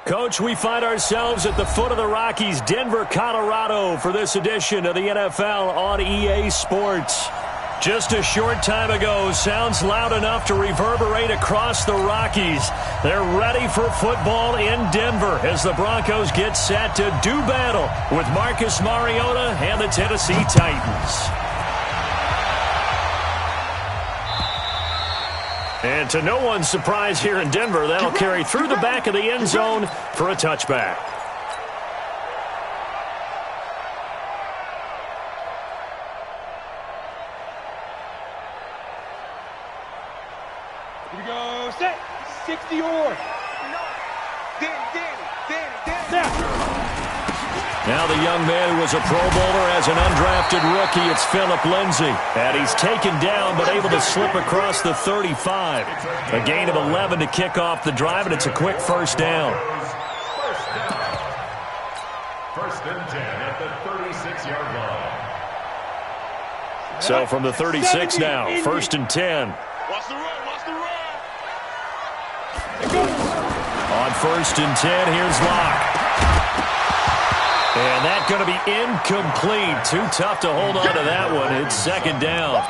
Coach, we find ourselves at the foot of the Rockies, Denver, Colorado, for this edition of the NFL on EA Sports. Just a short time ago, sounds loud enough to reverberate across the Rockies. They're ready for football in Denver as the Broncos get set to do battle with Marcus Mariota and the Tennessee Titans. And to no one's surprise here in Denver, that'll carry through the back of the end zone for a touchback. Here we go, set, 60 or. Now the young man who was a Pro Bowler as an undrafted rookie, it's Phillip Lindsay. And he's taken down but able to slip across the 35. A gain of 11 to kick off the drive, and it's a quick first down. First and 10 at the 36-yard line. So from the 36 now, first and 10. Watch the run, watch the run. On first and 10, here's Locke. And that's going to be incomplete. Too tough to hold on to that one. It's second down.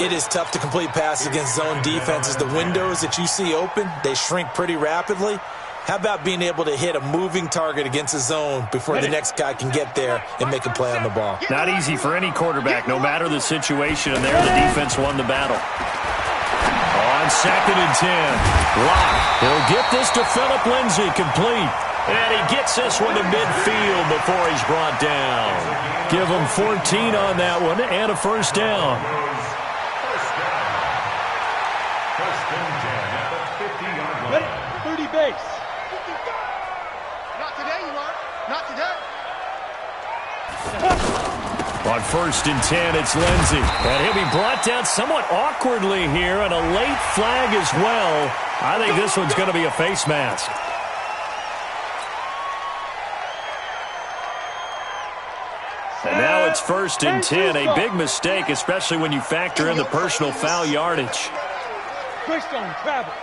It is tough to complete passes against zone defenses. The windows that you see open, they shrink pretty rapidly. How about being able to hit a moving target against a zone before the next guy can get there and make a play on the ball? Not easy for any quarterback, no matter the situation. And there, the defense won the battle. On second and 10, Locke. He'll get this to Phillip Lindsay, complete. And he gets this one to midfield before he's brought down. Give him 14 on that one and a first down. First and 10 at the 50-yard line. 30 base. Not today, you are. Not today. On first and 10, it's Lindsay. And he'll be brought down somewhat awkwardly here, and a late flag as well. I think this one's going to be a face mask. And now it's first and 10, a big mistake, especially when you factor in the personal foul yardage. Greystone, travel.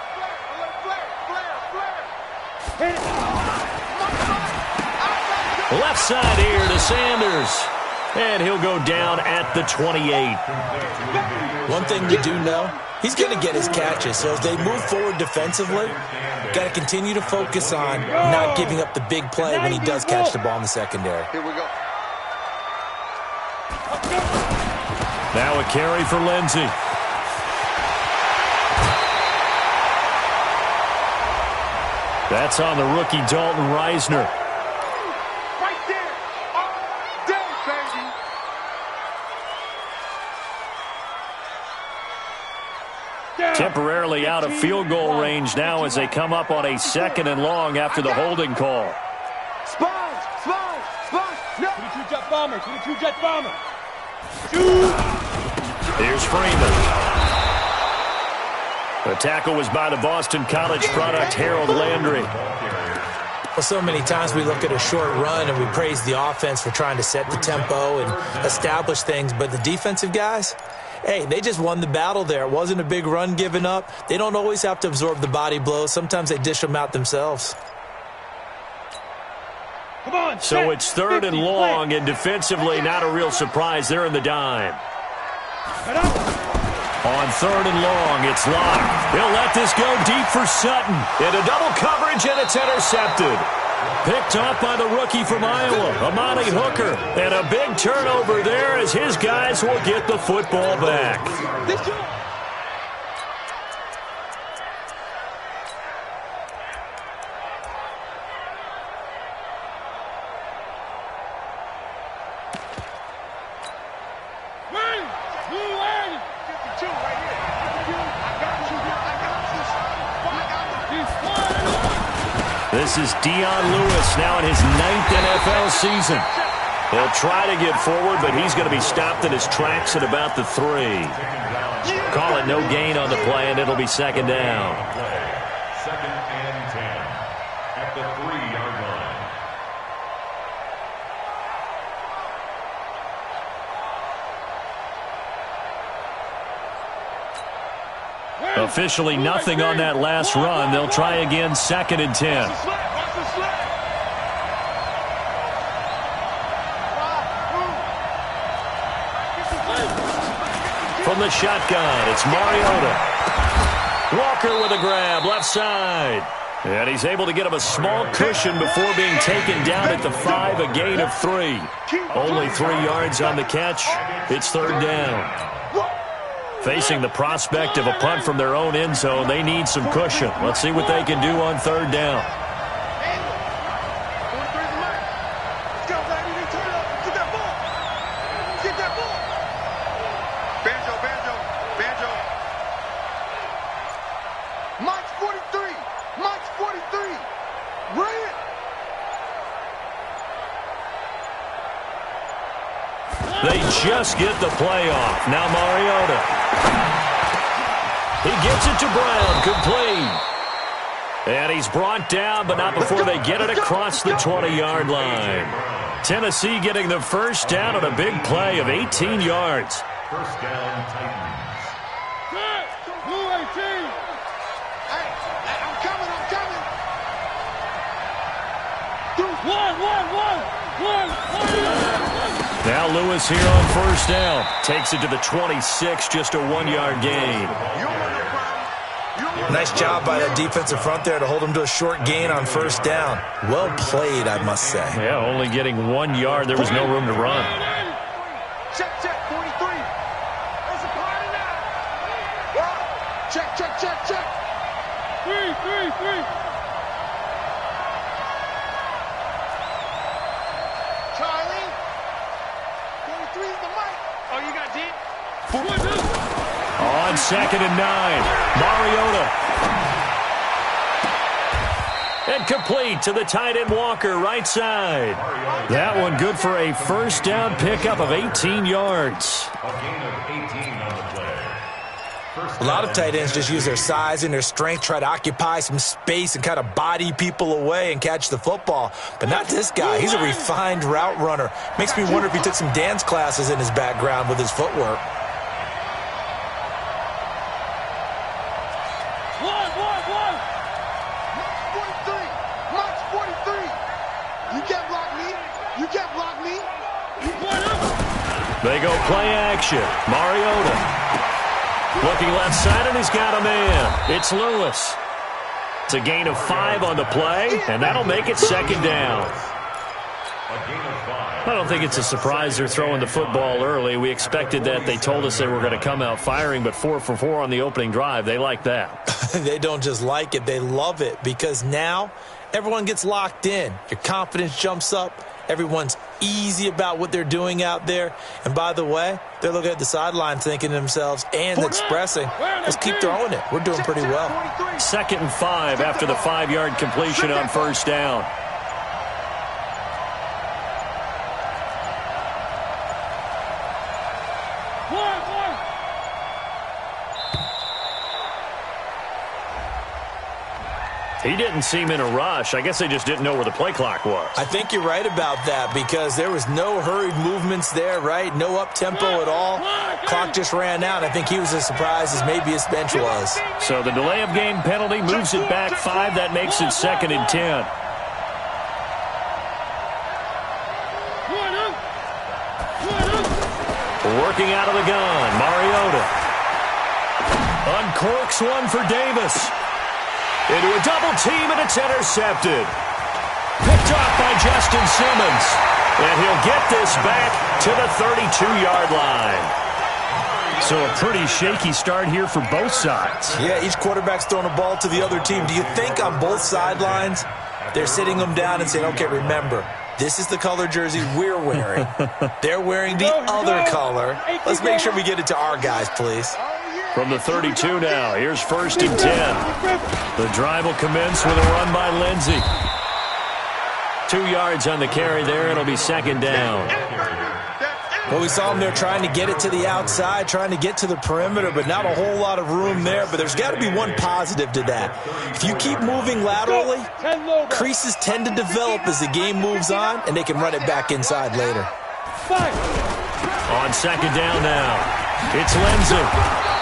Left side here to Sanders. And he'll go down at the 28. One thing you do know, he's going to get his catches. So as they move forward defensively, got to continue to focus on not giving up the big play when he does catch the ball in the secondary. Here we go. Now a carry for Lindsay. That's on the rookie Dalton Reisner. Right there. All day, baby. Temporarily out of field goal range now as they come up on a second and long after the holding call. Sponge. No. 22 jet bomber. 22 jet bomber. Here's Freeman. The tackle was by the Boston College product, Harold Landry. Well, so many times we look at a short run and we praise the offense for trying to set the tempo and establish things, but the defensive guys, hey, they just won the battle there. It wasn't a big run given up. They don't always have to absorb the body blows. Sometimes they dish them out themselves. Come on, So it's third and long, and defensively not a real surprise. They're in the dime. On third and long, it's Locke. He'll let this go deep for Sutton. Into double coverage, and it's intercepted. Picked up by the rookie from Iowa, Amani Hooker. And a big turnover there as his guys will get the football back. This is Dion Lewis now in his 9th NFL season. He'll try to get forward, but he's going to be stopped in his tracks at about the 3. Call it no gain on the play, and it'll be second down. Second and 10 at the 3-yard line. Officially nothing on that last run. They'll try again, 2nd and 10. From the shotgun, it's Mariota. Walker with a grab, left side. And he's able to get him a small cushion before being taken down at the 5, a gain of 3. Only 3 yards on the catch. It's 3rd down. Facing the prospect of a punt from their own end zone, they need some cushion. Let's see what they can do on 3rd down. They just get the play off. Now Mariota. He gets it to Brown, complete. And he's brought down, but not before they get it across the 20-yard line. Tennessee getting the first down on a big play of 18 yards. First down, Titans. Blue 18. Hey, I'm coming. One. Now Lewis here on first down. Takes it to the 26, just a 1-yard gain. Nice job by that defensive front there to hold him to a short gain on first down. Well played, I must say. Yeah, only getting 1 yard. There was no room to run. Check, 43. There's a party now. Check. 3. Charlie. 23 is the mic. Oh, you got deep? On 2nd and 9, Mariota. And complete to the tight end Walker, right side. That one good for a first down pickup of 18 yards. A gain of 18 on the play. A lot of tight ends just use their size and their strength, try to occupy some space and kind of body people away and catch the football. But not this guy. He's a refined route runner. Makes me wonder if he took some dance classes in his background with his footwork. March 43. You can't block me. They go play action. Mariota. Looking left side, and he's got a man. It's Lewis. It's a gain of 5 on the play, and that'll make it 2nd down. I don't think it's a surprise they're throwing the football early. We expected that. They told us they were going to come out firing, but 4 for 4 on the opening drive. They like that. They don't just like it, they love it, because now everyone gets locked in. Your confidence jumps up. Everyone's easy about what they're doing out there. And by the way, they're looking at the sideline thinking to themselves and expressing, let's keep throwing it. We're doing pretty well. 2nd and 5 after the 5-yard completion on first down. He didn't seem in a rush. I guess they just didn't know where the play clock was. I think you're right about that because there was no hurried movements there, right? No up-tempo at all. Clock just ran out. I think he was as surprised as maybe his bench was. So the delay of game penalty moves it back 5. That makes it 2nd and 10. Working out of the gun, Mariota. Uncorks one for Davis. Into a double team, and it's intercepted. Picked off by Justin Simmons. And he'll get this back to the 32-yard line. So a pretty shaky start here for both sides. Yeah, each quarterback's throwing a ball to the other team. Do you think on both sidelines they're sitting them down and saying, okay, remember, this is the color jersey we're wearing. They're wearing the other color. Let's make sure we get it to our guys, please. From the 32 now, here's 1st and 10. The drive will commence with a run by Lindsey. 2 yards on the carry there. It'll be 2nd down. Well, we saw him there trying to get it to the outside, trying to get to the perimeter, but not a whole lot of room there. But there's got to be one positive to that. If you keep moving laterally, creases tend to develop as the game moves on, and they can run it back inside later. On 2nd down now, it's Lindsey.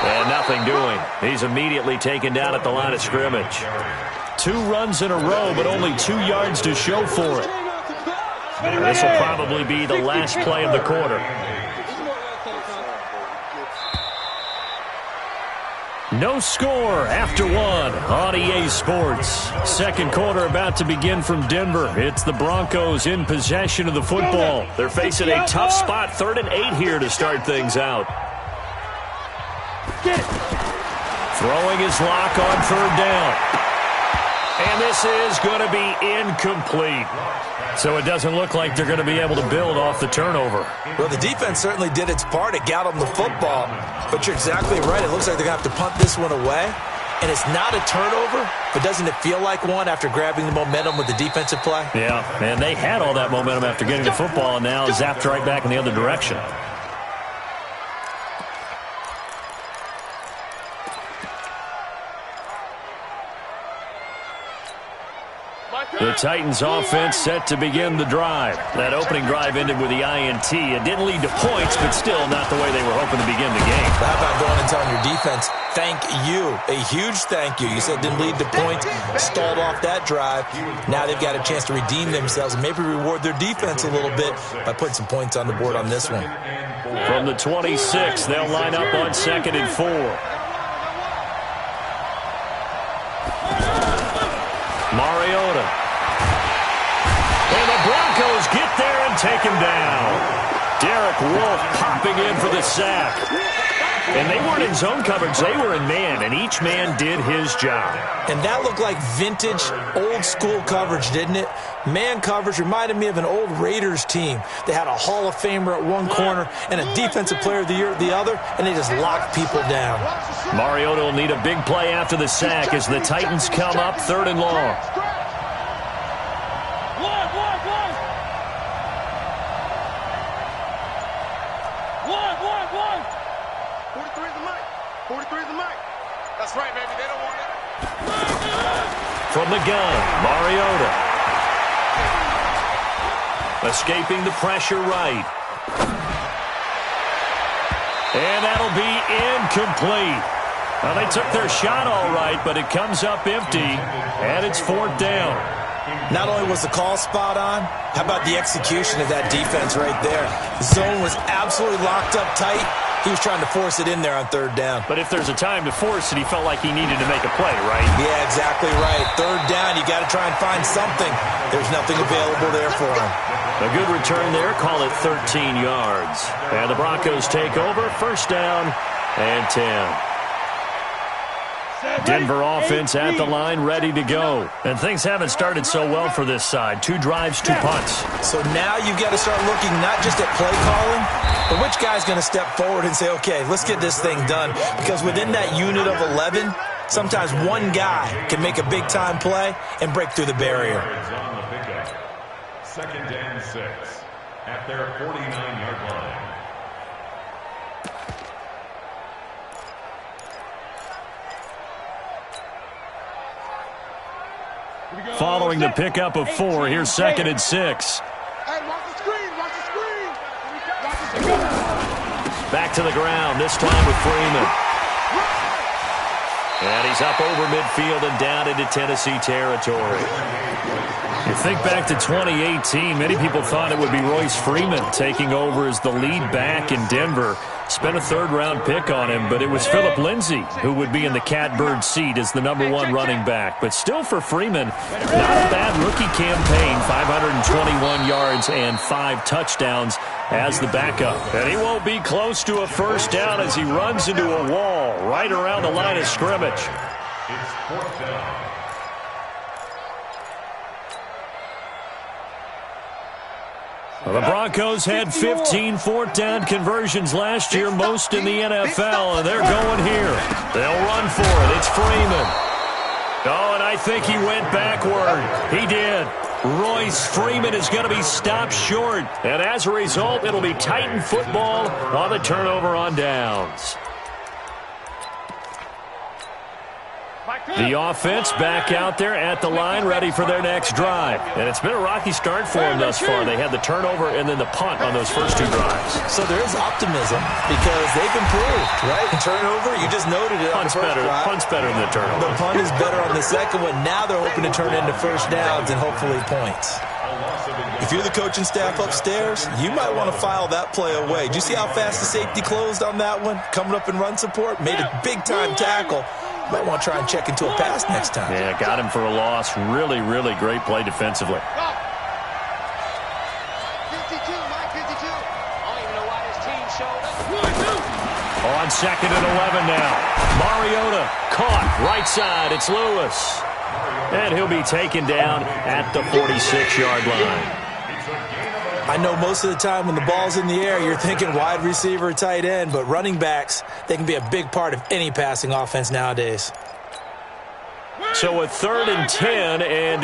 And nothing doing. He's immediately taken down at the line of scrimmage. 2 runs in a row, but only 2 yards to show for it. This will probably be the last play of the quarter. No score after 1 on EA Sports. Second quarter about to begin from Denver. It's the Broncos in possession of the football. They're facing a tough spot, 3rd and 8 here to start things out. Throwing his lock on 3rd down. And this is going to be incomplete. So it doesn't look like they're going to be able to build off the turnover. Well, the defense certainly did its part. It got them the football. But you're exactly right. It looks like they're going to have to punt this one away. And it's not a turnover, but doesn't it feel like one after grabbing the momentum with the defensive play? Yeah, and they had all that momentum after getting the football, and now zapped right back in the other direction. The Titans offense set to begin the drive. That opening drive ended with the INT. It didn't lead to points, but still not the way they were hoping to begin the game. How about going and telling your defense, thank you, a huge thank you. You said it didn't lead to points, stalled off that drive. Now they've got a chance to redeem themselves and maybe reward their defense a little bit by putting some points on the board on this one. From the 26, they'll line up on 2nd and 4. Mariota. And the Broncos get there and take him down. Derek Wolfe popping in for the sack. And they weren't in zone coverage. They were in man, and each man did his job. And that looked like vintage, old-school coverage, didn't it? Man coverage reminded me of an old Raiders team. They had a Hall of Famer at one corner and a Defensive Player of the Year at the other, and they just locked people down. Mariota will need a big play after the sack as the Titans come up 3rd and long. That's right, baby. They don't want it. From the gun, Mariota. Escaping the pressure right. And that'll be incomplete. Well, they took their shot all right, but it comes up empty, and it's 4th down. Not only was the call spot on, how about the execution of that defense right there? The zone was absolutely locked up tight. He was trying to force it in there on 3rd down. But if there's a time to force it, he felt like he needed to make a play, right? Yeah, exactly right. 3rd down, you got to try and find something. There's nothing available there for him. A good return there, call it 13 yards. And the Broncos take over, 1st down and 10. Denver offense at the line, ready to go. And things haven't started so well for this side. 2 drives, 2 punts. So now you've got to start looking not just at play calling, but which guy's going to step forward and say, okay, let's get this thing done. Because within that unit of 11, sometimes one guy can make a big-time play and break through the barrier. 2nd and 6 at their 49-yard line. Following the pickup of 4, here's 2nd and 6. Hey, watch the screen. Watch the screen. Watch the screen. Back to the ground, this time with Freeman. And he's up over midfield and down into Tennessee territory. You think back to 2018, many people thought it would be Royce Freeman taking over as the lead back in Denver. Spent a 3rd-round pick on him, but it was Phillip Lindsay who would be in the catbird seat as the #1 running back. But still for Freeman, not a bad rookie campaign, 521 yards and 5 touchdowns as the backup. And he won't be close to a 1st down as he runs into a wall right around the line of scrimmage. It's 4th down. Well, the Broncos had 15 4th-down conversions last year, most in the NFL, and they're going here. They'll run for it. It's Freeman. Oh, and I think he went backward. He did. Royce Freeman is going to be stopped short, and as a result, it'll be Titan football on the turnover on downs. The offense back out there at the line, ready for their next drive. And it's been a rocky start for them thus far. They had the turnover and then the punt on those first 2 drives. So there is optimism because they've improved, right? Turnover, you just noted it on the first drive. Punt's better than the turnover. The punt is better on the second one. Now they're hoping to turn into first downs and hopefully points. If you're the coaching staff upstairs, you might want to file that play away. Did you see how fast the safety closed on that one? Coming up in run support, made a big-time tackle. Might want to try and check into a pass next time. Yeah, got him for a loss. Really, really great play defensively. 52, Mike, 52. I don't even know why this team showed up. On 2nd and 11 now. Mariota caught right side. It's Lewis. And he'll be taken down at the 46-yard line. I know most of the time when the ball's in the air, you're thinking wide receiver, tight end, but running backs, they can be a big part of any passing offense nowadays. So a 3rd and 10, and